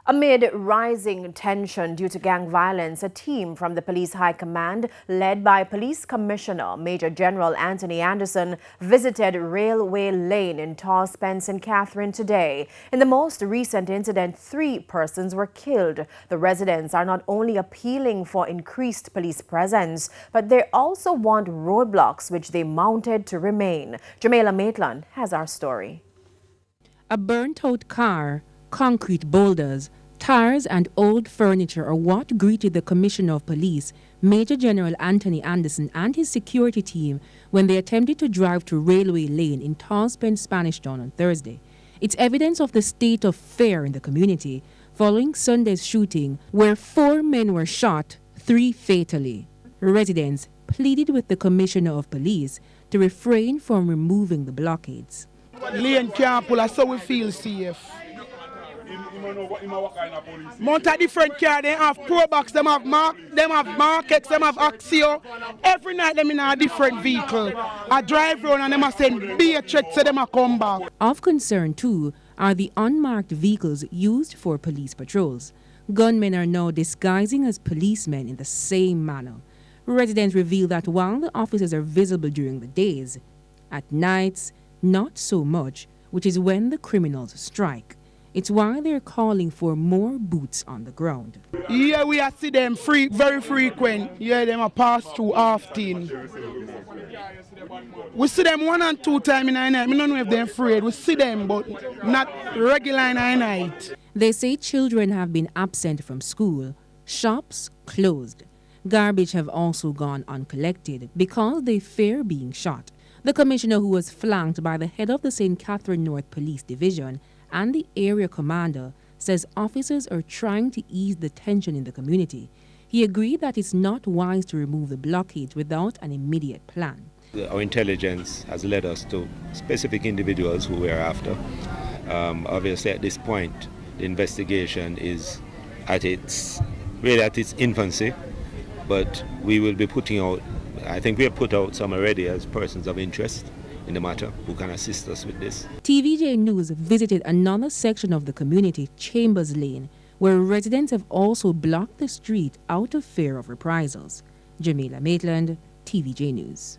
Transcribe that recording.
Amid rising tension due to gang violence, a team from the Police High Command, led by Police Commissioner Major General Anthony Anderson, visited Railway Lane in Tawes, Spence and Catherine today. In the most recent incident, 3 persons were killed. The residents are not only appealing for increased police presence, but they also want roadblocks which they mounted to remain. Jamaica Maitland has our story. A burnt-out car, concrete boulders, tires and old furniture are what greeted the Commissioner of Police, Major General Anthony Anderson, and his security team when they attempted to drive to Railway Lane in Tawes, Spanish Town on Thursday. It's evidence of the state of fear in the community following Sunday's shooting where 4 men were shot, 3 fatally. Residents pleaded with the Commissioner of Police to refrain from removing the blockades. Lane can't pull us so we feel safe. Mount a different car, they have pro box, them have markets, them have Axio. Every night them in a different vehicle. I drive round and them are saying be a check so them a come back. Of concern too are the unmarked vehicles used for police patrols. Gunmen are now disguising as policemen in the same manner. Residents reveal that while the officers are visible during the days, at nights, not so much, which is when the criminals strike. It's why they're calling for more boots on the ground. Yeah, we are see them very frequent. Yeah, them are pass through often. We see them 1 and 2 times in a night. I don't know if they're afraid. We see them, but not regular in a night. They say children have been absent from school, shops closed. Garbage have also gone uncollected because they fear being shot. The commissioner, who was flanked by the head of the St. Catherine North Police Division and the area commander, says officers are trying to ease the tension in the community. He agreed that it's not wise to remove the blockades without an immediate plan. Our intelligence has led us to specific individuals who we're after. Obviously, at this point, the investigation is at its infancy, but we will be putting out, I think we have put out some already as persons of interest in the matter who can assist us with this. TVJNews visited another section of the community, Chambers Lane, where residents have also blocked the street out of fear of reprisals. Jamaica Maitland, TVJ News.